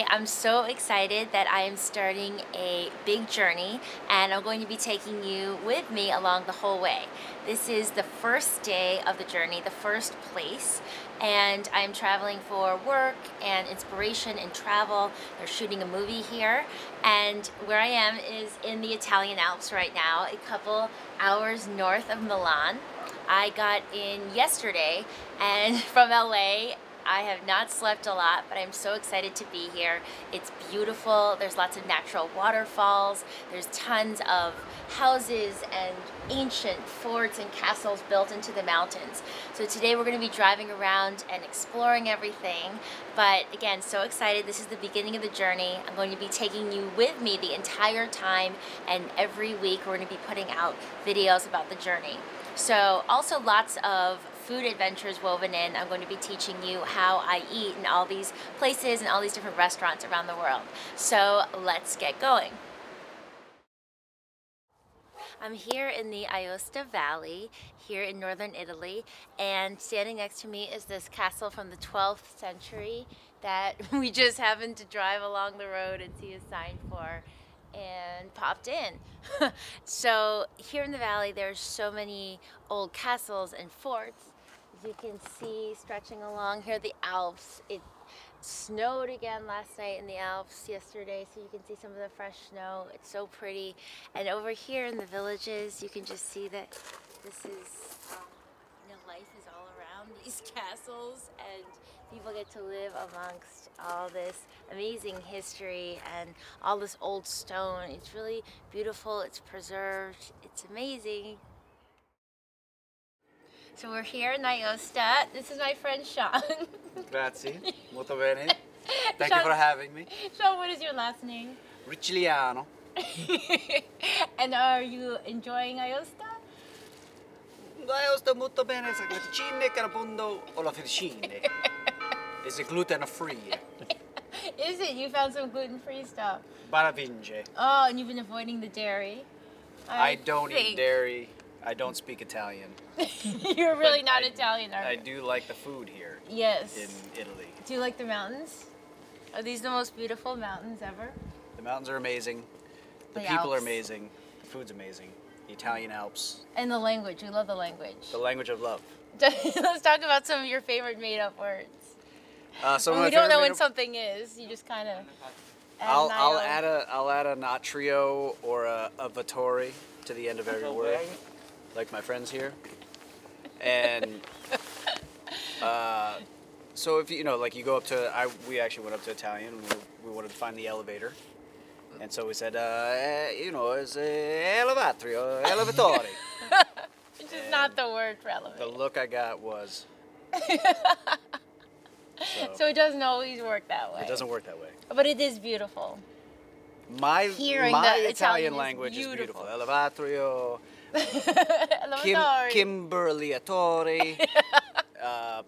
Hi, I'm so excited that I am starting a big journey and I'm going to be taking you with me along the whole way. This is the first day of the journey, the first place, and I'm traveling for work and inspiration and travel. They're shooting a movie here, and where I am is in the Italian Alps right now, a couple hours north of Milan. I got in yesterday and from LA. I have not slept a lot, but I'm so excited to be here. It's beautiful. There's lots of natural waterfalls. There's tons of houses and ancient forts and castles built into the mountains. So today we're going to be driving around and exploring everything. But again, so excited. This is the beginning of the journey. I'm going to be taking you with me the entire time, and every week we're going to be putting out videos about the journey. So also lots of food adventures woven in. I'm going to be teaching you how I eat in all these places and all these different restaurants around the world. So let's get going. I'm here in the Aosta Valley, here in northern Italy, and standing next to me is this castle from the 12th century that we just happened to drive along the road and see a sign for and popped in. So here in the valley there's so many old castles and forts. As you can see, stretching along here, the Alps. It snowed again last night in the Alps yesterday, so you can see some of the fresh snow. It's so pretty. And over here in the villages, you can just see that this is, life is all around these castles, and people get to live amongst all this amazing history and all this old stone. It's really beautiful, it's preserved, it's amazing. So we're here in Aosta. This is my friend Sean. Grazie, molto bene. Thank Sean, you for having me. Sean, what is your last name? Riciliano. And are you enjoying Aosta? Aosta molto bene, sa glutine, carapondo o la fettuccine. Is it gluten free? Is it? You found some gluten-free stuff. Baravinge. Oh, and you've been avoiding the dairy. I don't eat dairy. I don't speak Italian. You're really not Italian, are you? I do like the food here. Yes. In Italy. Do you like the mountains? Are these the most beautiful mountains ever? The mountains are amazing. The people are amazing. The food's amazing. The Italian Alps. And the language. We love the language. The language of love. Let's talk about some of your favorite made-up words. We don't know when something is. You just kind of. I'll add a natrio or a vittori to the end of every word, like my friends here. And so if you like you go up to we actually went up to Italian. We wanted to find the elevator, and so we said it's elevatrio, elevatori. Which is not the word for elevator. The look I got was. So it doesn't always work that way. It doesn't work that way. But it is beautiful. My Italian language is beautiful. Elevatrio, Kimberly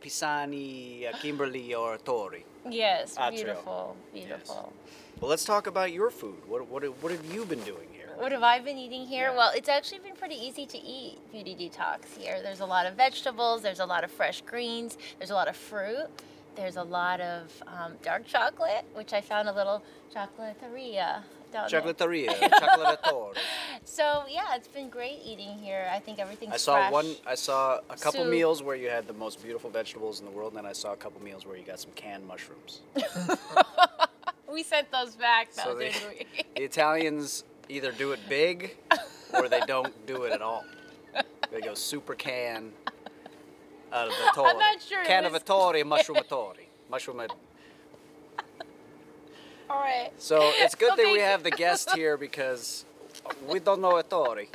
Pisani, Kimberly or Tori. Yes, beautiful, beautiful. Yes. Well, let's talk about your food. What have you been doing here? What have I been eating here? Yeah. Well, it's actually been pretty easy to eat Beauty Detox here. There's a lot of vegetables, there's a lot of fresh greens, there's a lot of fruit. There's a lot of dark chocolate, which I found a little chocolateria down there. Chocolateria. So yeah, it's been great eating here. I think everything's I saw a couple soup. Meals where you had the most beautiful vegetables in the world, and then I saw a couple meals where you got some canned mushrooms. We sent those back though, So didn't we? The Italians either do it big or they don't do it at all. They go super can. Out of the I'm not sure. Cannavatori, mushroomatori. All right. So it's good that we have the guest here because we don't know a Tori.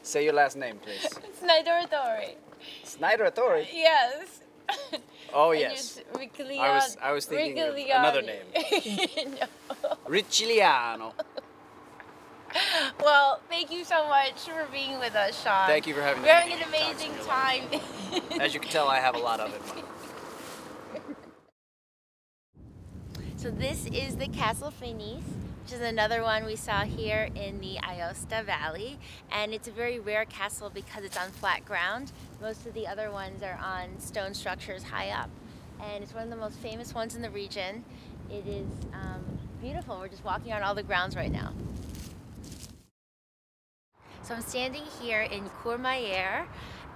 Say your last name, please. Snyder Tori. Snyder Tori? Yes. Oh, yes. I was thinking of another name. No. Riciliano. Well, thank you so much for being with us, Sean. Thank you for having me. We're having an amazing time. As you can tell, I have a lot of it. So this is the Castle Fini, which is another one we saw here in the Aosta Valley. And it's a very rare castle because it's on flat ground. Most of the other ones are on stone structures high up. And it's one of the most famous ones in the region. It is beautiful. We're just walking on all the grounds right now. So I'm standing here in Courmayeur,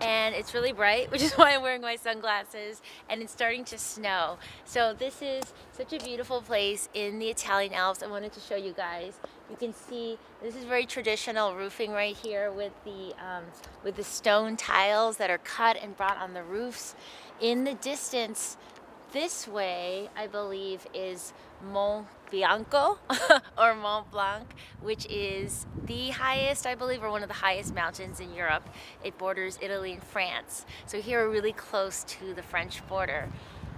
and it's really bright, which is why I'm wearing my sunglasses, and it's starting to snow. So this is such a beautiful place in the Italian Alps. I wanted to show you guys. You can see this is very traditional roofing right here with the stone tiles that are cut and brought on the roofs. In the distance, this way, I believe, is Mont Bianco or Mont Blanc, which is the highest, I believe, or one of the highest mountains in Europe. It borders Italy and France. So here we're really close to the French border.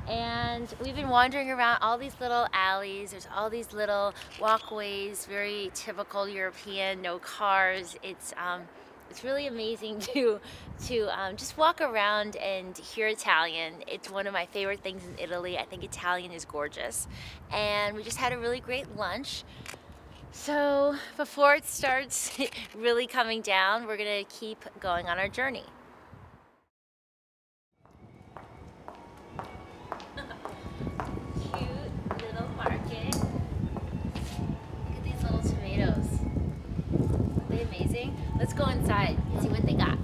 And we've been wandering around all these little alleys. There's all these little walkways, very typical European, no cars. It's really amazing to just walk around and hear Italian. It's one of my favorite things in Italy. I think Italian is gorgeous. And we just had a really great lunch. So before it starts really coming down, we're gonna keep going on our journey. Cute little market. Look at these little tomatoes. Aren't they amazing? Let's go inside and see what they got.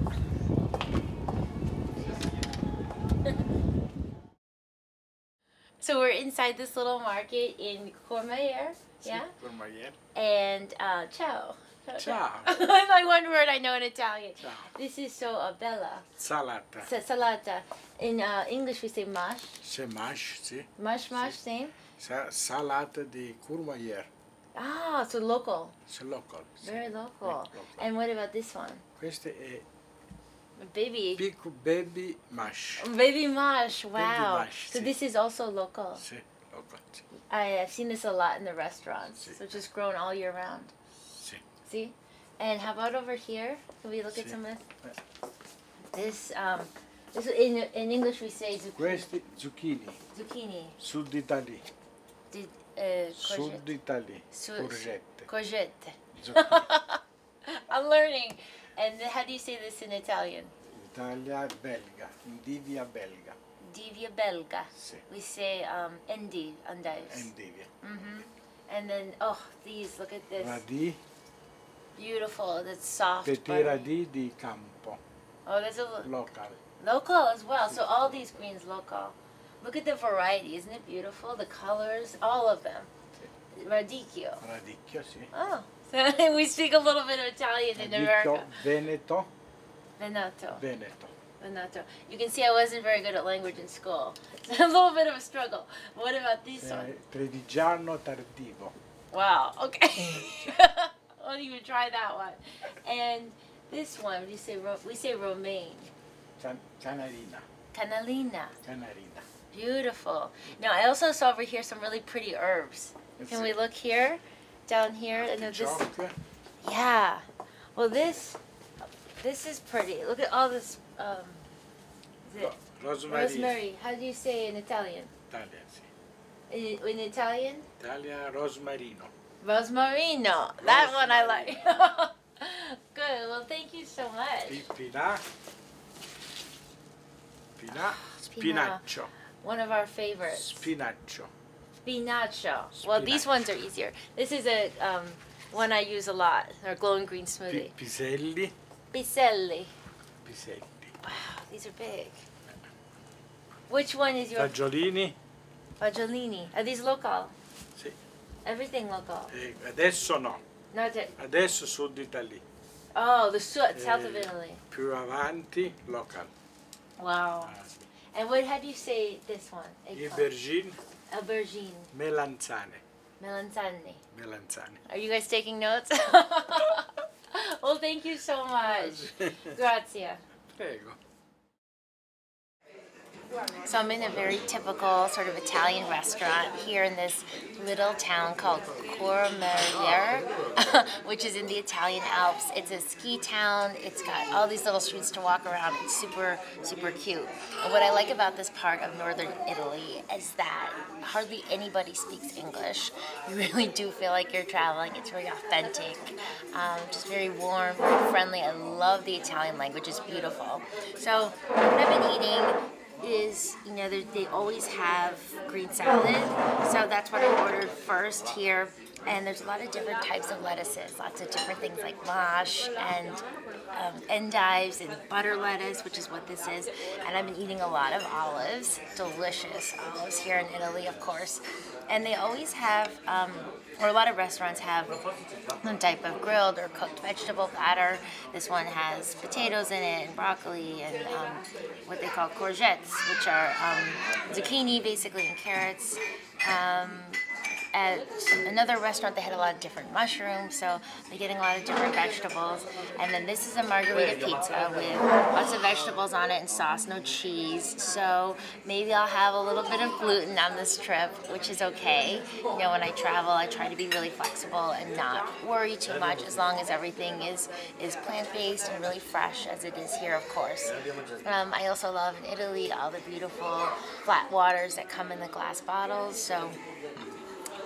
So we're inside this little market in Courmayeur, yeah? Courmayeur. And ciao. Ciao. My one word I know in Italian. Ciao. This is so bella. Salata. Salata. In English we say mash. C'est mash, sì. Mash, same? Salata di Courmayeur. Ah, so local. C'est local. Sì. Very local. Local. And what about this one? Questo è Baby. baby mash. Baby mash, wow. Baby mash, so sì. this is also local. Sì, local. Sì. I've seen this a lot in the restaurants. Sì. So it's just grown all year round. Sì. See? And how about over here? Can we look at Sì. some of this? This in English we say zucchini. Questi zucchini. Zucchini. Sud Italy. Sud Italy. Courgette. Courgette. Zucchini. I'm learning. And how do you say this in Italian? Italia belga. Indivia belga. Divia belga. Sì. We say endive. Indivia. And then, oh, these, look at this. Radì. Beautiful, that's soft. Petit buttery. radì di campo. Oh, that's a Local. local as well. So all these greens local. Look at the variety, isn't it beautiful? The colors, all of them. Radicchio. Radicchio, sì. Oh, so we speak a little bit of Italian in America. Veneto. Veneto. Veneto. Veneto. You can see I wasn't very good at language in school. It's a little bit of a struggle. What about this one? Trevigiano tardivo. Wow, okay. I won't even try that one. And this one, we say romaine. Canarina. Canalina. Canarina. Beautiful. Now I also saw over here some really pretty herbs. Can we look here? Down here? And then this. Chocolate. Yeah. Well, this is pretty. Look at all this. Is it Rosemary. rosemary? How do you say in Italian? Italian, sì. In Italian? Italia rosmarino. Rosmarino. That one I like. Good. Well, thank you so much. Spinaccio. One of our favorites. Spinaccio. Spinaccio. Well, these ones are easier. This is a one I use a lot. Our glowing green smoothie. Piselli. Piselli. Piselli. Wow, these are big. Which one is your Fagiolini. Fagiolini? Are these local? Sì. Everything local. Adesso no. Not it. Adesso Sud Italy. Oh, the south of Italy. Più avanti local. Wow. And what? How do you say this one? Aubergine. Aubergine. Melanzane. Melanzane. Melanzane. Are you guys taking notes? Well, thank you so much. Grazie. Prego. So I'm in a very typical sort of Italian restaurant here in this little town called Courmayeur, which is in the Italian Alps. It's a ski town. It's got all these little streets to walk around. It's super, super cute. And what I like about this part of northern Italy is that hardly anybody speaks English. You really do feel like you're traveling. It's very authentic, just very warm, very friendly. I love the Italian language. It's beautiful. So what I've been eating is, you know, they always have green salad, so that's what I ordered first here. And there's a lot of different types of lettuces, lots of different things like mash and endives and butter lettuce, which is what this is. And I've been eating a lot of olives, delicious olives here in Italy, of course. And they always have, or a lot of restaurants have some type of grilled or cooked vegetable platter. This one has potatoes in it and broccoli and what they call courgettes, which are zucchini basically and carrots. At another restaurant, they had a lot of different mushrooms, so they're getting a lot of different vegetables. And then this is a margarita pizza with lots of vegetables on it and sauce, no cheese. So maybe I'll have a little bit of gluten on this trip, which is okay. You know, when I travel, I try to be really flexible and not worry too much, as long as everything is plant-based and really fresh, as it is here, of course. I also love in Italy all the beautiful flat waters that come in the glass bottles. So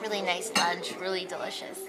really nice lunch, really delicious.